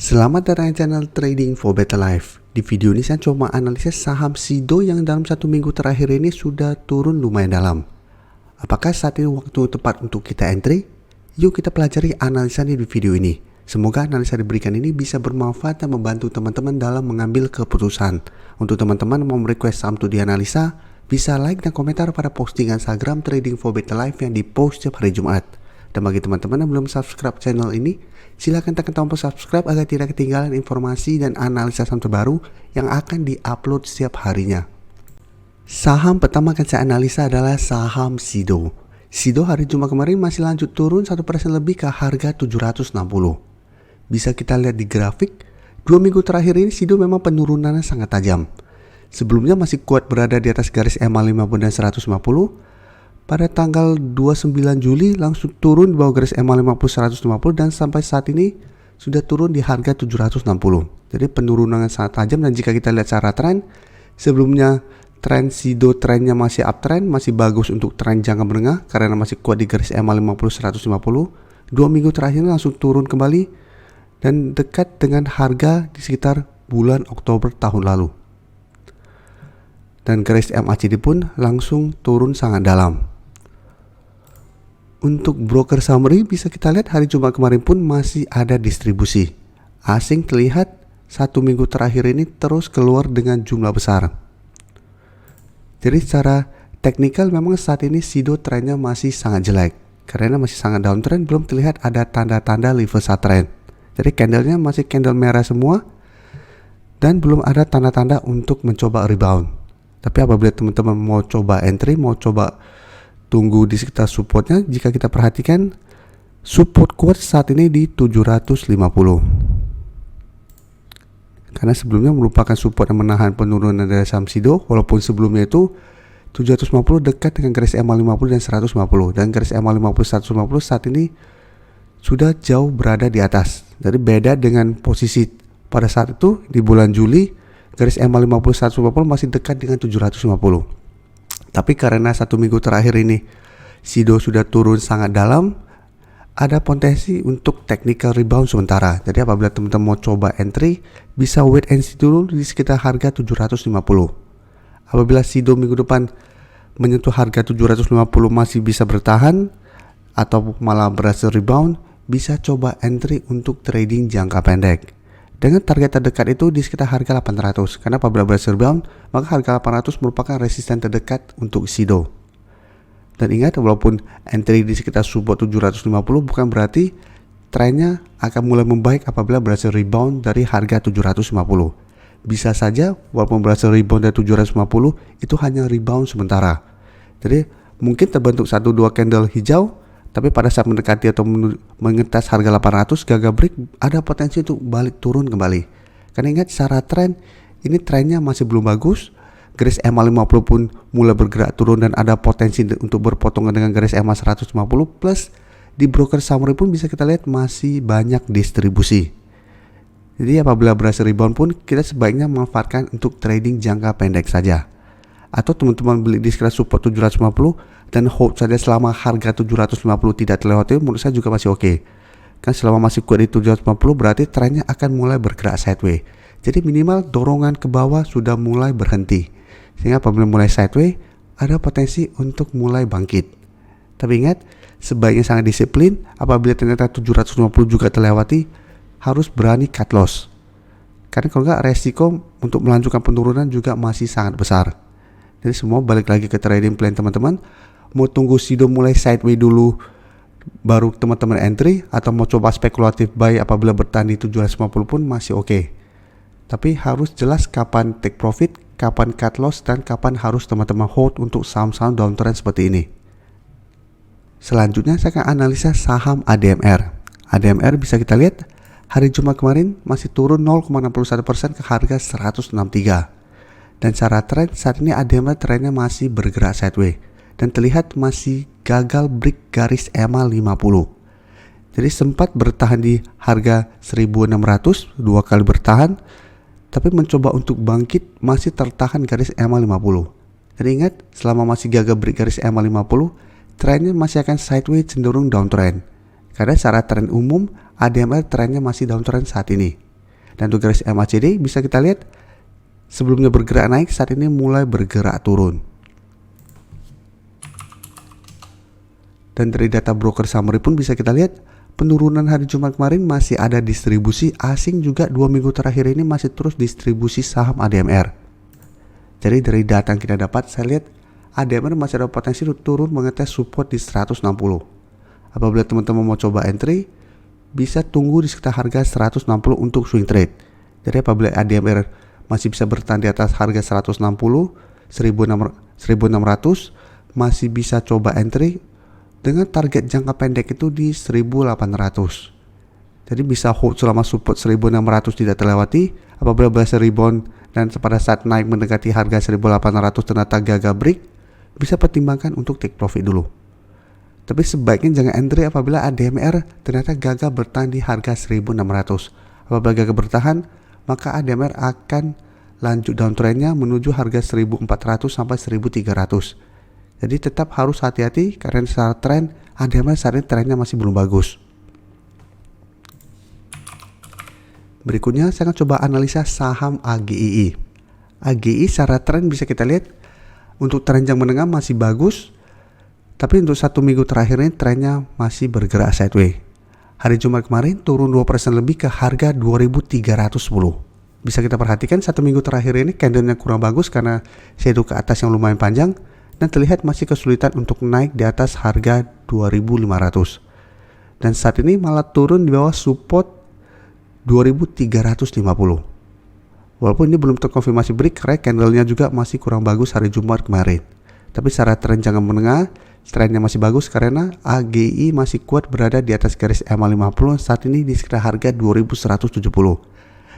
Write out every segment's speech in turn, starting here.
Selamat datang di channel Trading for Better Life. Di video ini saya coba analisis saham Sido yang dalam 1 minggu terakhir ini sudah turun lumayan dalam. Apakah saat ini waktu tepat untuk kita entry? Yuk kita pelajari analisanya di video ini. Semoga analisa diberikan ini bisa bermanfaat dan membantu teman-teman dalam mengambil keputusan. Untuk teman-teman mau request saham untuk dianalisa, bisa like dan komentar pada postingan Instagram Trading for Better Life yang dipost setiap hari Jumat. Dan bagi teman-teman yang belum subscribe channel ini, silakan tekan tombol subscribe agar tidak ketinggalan informasi dan analisa saham terbaru yang akan diupload setiap harinya. Saham pertama akan saya analisa adalah saham Sido. Sido hari Jumat kemarin masih lanjut turun 1% lebih ke harga 760. Bisa kita lihat di grafik, 2 minggu terakhir ini Sido memang penurunannya sangat tajam. Sebelumnya masih kuat berada di atas garis EMA 50 dan 150. Pada tanggal 29 Juli langsung turun di bawah garis EMA 50 150 dan sampai saat ini sudah turun di harga 760. Jadi penurunan sangat tajam, dan jika kita lihat secara tren, sebelumnya tren Sido trennya masih uptrend, masih bagus untuk tren jangka menengah karena masih kuat di garis EMA 50 150. 2 minggu terakhir langsung turun kembali dan dekat dengan harga di sekitar bulan Oktober tahun lalu. Dan garis MACD pun langsung turun sangat dalam. Untuk broker summary bisa kita lihat hari Jumat kemarin pun masih ada distribusi. Asing terlihat 1 minggu terakhir ini terus keluar dengan jumlah besar. Jadi secara teknikal memang saat ini Sido trennya masih sangat jelek. Karena masih sangat downtrend, belum terlihat ada tanda-tanda reversal trend. Jadi candlenya masih candle merah semua dan belum ada tanda-tanda untuk mencoba rebound. Tapi apabila teman-teman mau coba entry, mau coba tunggu di sekitar supportnya, jika kita perhatikan support kuat saat ini di 750 karena sebelumnya merupakan support yang menahan penurunan dari saham Sido, walaupun sebelumnya itu 750 dekat dengan garis EMA 50 dan 150, dan garis EMA 50 150 saat ini sudah jauh berada di atas. Jadi beda dengan posisi pada saat itu di bulan Juli, garis EMA 50 150 masih dekat dengan 750. Tapi karena 1 minggu terakhir ini Sido sudah turun sangat dalam, ada potensi untuk technical rebound sementara. Jadi apabila teman-teman mau coba entry, bisa wait and see dulu di sekitar harga 750. Apabila Sido minggu depan menyentuh harga 750 masih bisa bertahan atau malah berhasil rebound, bisa coba entry untuk trading jangka pendek. Dengan target terdekat itu di sekitar harga 800. Karena apabila berhasil rebound, maka harga 800 merupakan resisten terdekat untuk Sido. Dan ingat, walaupun entry di sekitar support 750 bukan berarti trennya akan mulai membaik apabila berhasil rebound dari harga 750. Bisa saja walaupun berhasil rebound dari 750 itu hanya rebound sementara. Jadi mungkin terbentuk 1-2 candle hijau, tapi pada saat mendekati atau mengetes harga 800 gagal break, ada potensi untuk balik turun kembali. Karena ingat, secara tren ini trennya masih belum bagus. Garis EMA 50 pun mulai bergerak turun dan ada potensi untuk berpotongan dengan garis EMA 150, plus di broker summary pun bisa kita lihat masih banyak distribusi. Jadi apabila berhasil rebound pun kita sebaiknya memanfaatkan untuk trading jangka pendek saja. Atau teman-teman beli di sekitar support 750 dan hold saja selama harga 750 tidak terlewati, menurut saya juga masih oke. Kan selama masih kuat di 750 berarti trennya akan mulai bergerak sideways. Jadi minimal dorongan ke bawah sudah mulai berhenti. Sehingga apabila mulai sideways, ada potensi untuk mulai bangkit. Tapi ingat, sebaiknya sangat disiplin. Apabila ternyata 750 juga terlewati, harus berani cut loss. Karena kalau enggak, resiko untuk melanjutkan penurunan juga masih sangat besar. Jadi semua balik lagi ke trading plan teman-teman. Mau tunggu Sido mulai sideways dulu baru teman-teman entry, atau mau coba spekulatif buy apabila bertahan di 750 pun masih oke. Tapi harus jelas kapan take profit, kapan cut loss, dan kapan harus teman-teman hold untuk saham-saham downtrend seperti ini. Selanjutnya saya akan analisa saham ADMR. ADMR bisa kita lihat hari Jumat kemarin masih turun 0,61% ke harga 163. Dan secara tren saat ini ADMR trennya masih bergerak sideways dan terlihat masih gagal break garis EMA 50. Jadi sempat bertahan di harga 1600, 2 kali bertahan, tapi mencoba untuk bangkit masih tertahan garis EMA 50. Jadi ingat, selama masih gagal break garis EMA 50, trennya masih akan sideways cenderung downtrend. Karena secara tren umum ADMR trennya masih downtrend saat ini. Dan untuk garis MACD bisa kita lihat sebelumnya bergerak naik, saat ini mulai bergerak turun. Dan dari data broker summary pun bisa kita lihat penurunan hari Jumat kemarin masih ada distribusi asing, juga 2 minggu terakhir ini masih terus distribusi saham ADMR. Jadi dari data yang kita dapat, saya lihat ADMR masih ada potensi untuk turun mengetes support di 160. Apabila teman-teman mau coba entry, bisa tunggu di sekitar harga 160 untuk swing trade. Jadi apabila ADMR masih bisa bertahan di atas harga 160, 1600, masih bisa coba entry dengan target jangka pendek itu di 1800. Jadi bisa hold selama support 1600 tidak terlewati. Apabila berhasil rebound dan pada saat naik mendekati harga 1800 ternyata gagal break, bisa pertimbangkan untuk take profit dulu. Tapi sebaiknya jangan entry apabila ADMR ternyata gagal bertahan di harga 1600. Apabila gagal bertahan, maka ADMR akan lanjut downtrendnya menuju harga 1400 sampai 1300. Jadi tetap harus hati-hati karena secara tren ADMR saat ini trennya masih belum bagus. Berikutnya saya akan coba analisa saham AGII. AGII secara tren bisa kita lihat untuk tren jangka menengah masih bagus, tapi untuk 1 minggu terakhir ini trennya masih bergerak sideways. Hari Jumat kemarin turun 2% lebih ke harga 2310. Bisa kita perhatikan 1 minggu terakhir ini candlenya kurang bagus karena shadow ke atas yang lumayan panjang dan terlihat masih kesulitan untuk naik di atas harga 2500. Dan saat ini malah turun di bawah support 2350. Walaupun ini belum terkonfirmasi break karena candlenya juga masih kurang bagus hari Jumat kemarin. Tapi secara tren jangka menengah, trennya masih bagus karena AGI masih kuat berada di atas garis EMA 50 saat ini di sekitar harga 2170.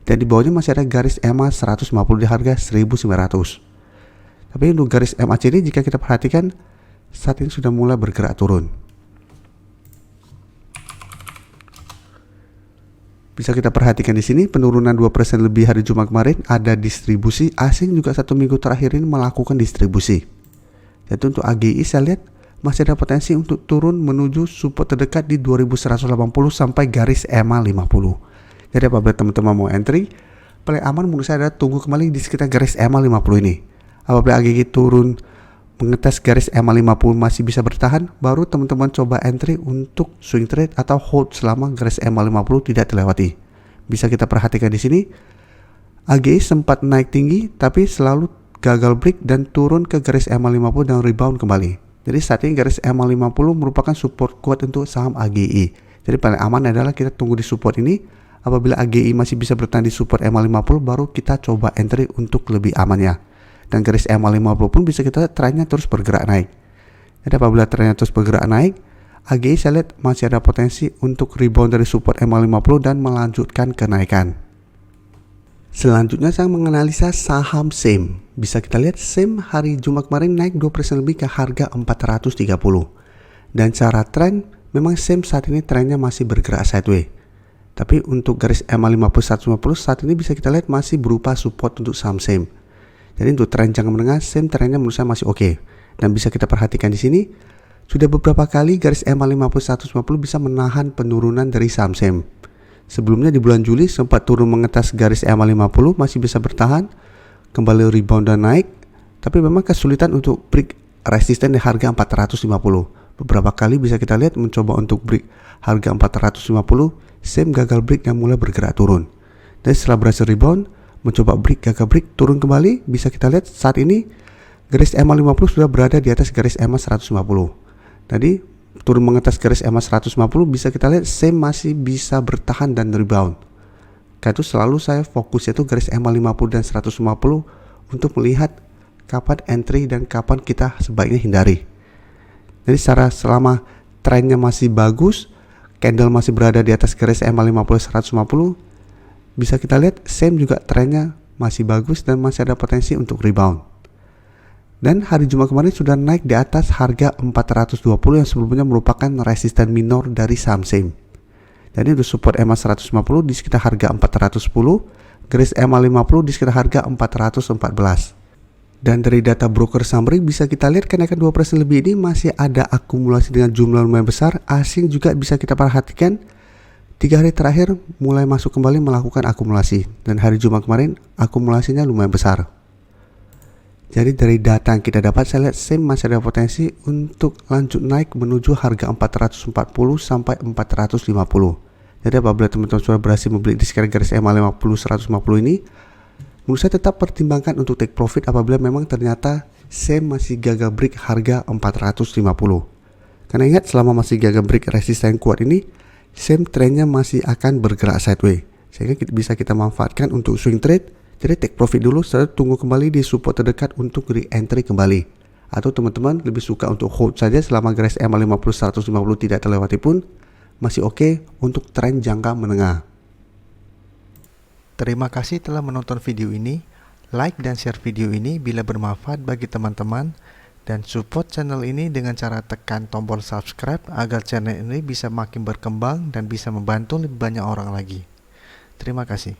Dan di bawahnya masih ada garis EMA 150 di harga 1900. Tapi untuk garis MACD jika kita perhatikan saat ini sudah mulai bergerak turun. Bisa kita perhatikan di sini penurunan 2% lebih hari Jumat kemarin, ada distribusi asing juga 1 minggu terakhir ini melakukan distribusi. Jadi untuk AGI saya lihat masih ada potensi untuk turun menuju support terdekat di 2180 sampai garis EMA 50. Jadi apabila teman-teman mau entry, paling aman menurut saya adalah tunggu kembali di sekitar garis EMA 50 ini. Apabila AGI turun mengetes garis EMA 50 masih bisa bertahan, baru teman-teman coba entry untuk swing trade atau hold selama garis EMA 50 tidak terlewati. Bisa kita perhatikan di sini, AGI sempat naik tinggi tapi selalu gagal break dan turun ke garis EMA 50 dan rebound kembali. Jadi saat ini garis EMA 50 merupakan support kuat untuk saham AGI. Jadi paling aman adalah kita tunggu di support ini. Apabila AGI masih bisa bertahan di support EMA 50, baru kita coba entry untuk lebih amannya. Dan garis EMA 50 pun bisa kita lihat trennya terus bergerak naik. Jadi apabila trennya terus bergerak naik, AGI saya lihat masih ada potensi untuk rebound dari support EMA 50 dan melanjutkan kenaikan. Selanjutnya saya menganalisa saham SEM. Bisa kita lihat SEM hari Jumat kemarin naik 2% lebih ke harga 430. Dan secara tren memang SEM saat ini trennya masih bergerak sideways. Tapi untuk garis EMA 50 150 saat ini bisa kita lihat masih berupa support untuk saham SEM. Jadi untuk tren jangka menengah SEM trennya menurut saya masih oke. Dan bisa kita perhatikan di sini sudah beberapa kali garis EMA 50 150 bisa menahan penurunan dari saham SEM. Sebelumnya di bulan Juli sempat turun mengetas garis EMA 50 masih bisa bertahan, kembali rebound dan naik, tapi memang kesulitan untuk break resisten di harga 450. Beberapa kali bisa kita lihat mencoba untuk break harga 450, SEM gagal break dan mulai bergerak turun. Dan setelah berhasil rebound, mencoba break, gagal break, turun kembali, bisa kita lihat saat ini garis EMA 50 sudah berada di atas garis EMA 150. Tadi turun mengetas garis EMA 150, bisa kita lihat SEM masih bisa bertahan dan rebound. Karena itu selalu saya fokus yaitu garis EMA 50 dan 150 untuk melihat kapan entry dan kapan kita sebaiknya hindari. Jadi selama trennya masih bagus, candle masih berada di atas garis EMA 50 150, bisa kita lihat SEM juga trennya masih bagus dan masih ada potensi untuk rebound. Dan hari Jumat kemarin sudah naik di atas harga 420 yang sebelumnya merupakan resisten minor dari saham SEM. Jadi untuk support EMA 150 di sekitar harga 410, garis EMA 50 di sekitar harga 414. Dan dari data broker summary bisa kita lihat kenaikan 2% lebih ini masih ada akumulasi dengan jumlah lumayan besar. Asing juga bisa kita perhatikan 3 hari terakhir mulai masuk kembali melakukan akumulasi, dan hari Jumat kemarin akumulasinya lumayan besar. Jadi dari data yang kita dapat, saya lihat SEM masih ada potensi untuk lanjut naik menuju harga 440 sampai 450. Jadi apabila teman-teman sudah berhasil membeli di sekitar garis EMA 50 150 ini, menurut saya tetap pertimbangkan untuk take profit apabila memang ternyata SEM masih gagal break harga 450. Karena ingat, selama masih gagal break resisten kuat ini, SEM trennya masih akan bergerak sideways, sehingga bisa kita manfaatkan untuk swing trade. Jadi take profit dulu, setelah tunggu kembali di support terdekat untuk re-entry kembali. Atau teman-teman lebih suka untuk hold saja selama garis EMA 50 150 tidak terlewati pun masih oke untuk tren jangka menengah. Terima kasih telah menonton video ini. Like dan share video ini bila bermanfaat bagi teman-teman, dan support channel ini dengan cara tekan tombol subscribe agar channel ini bisa makin berkembang dan bisa membantu lebih banyak orang lagi. Terima kasih.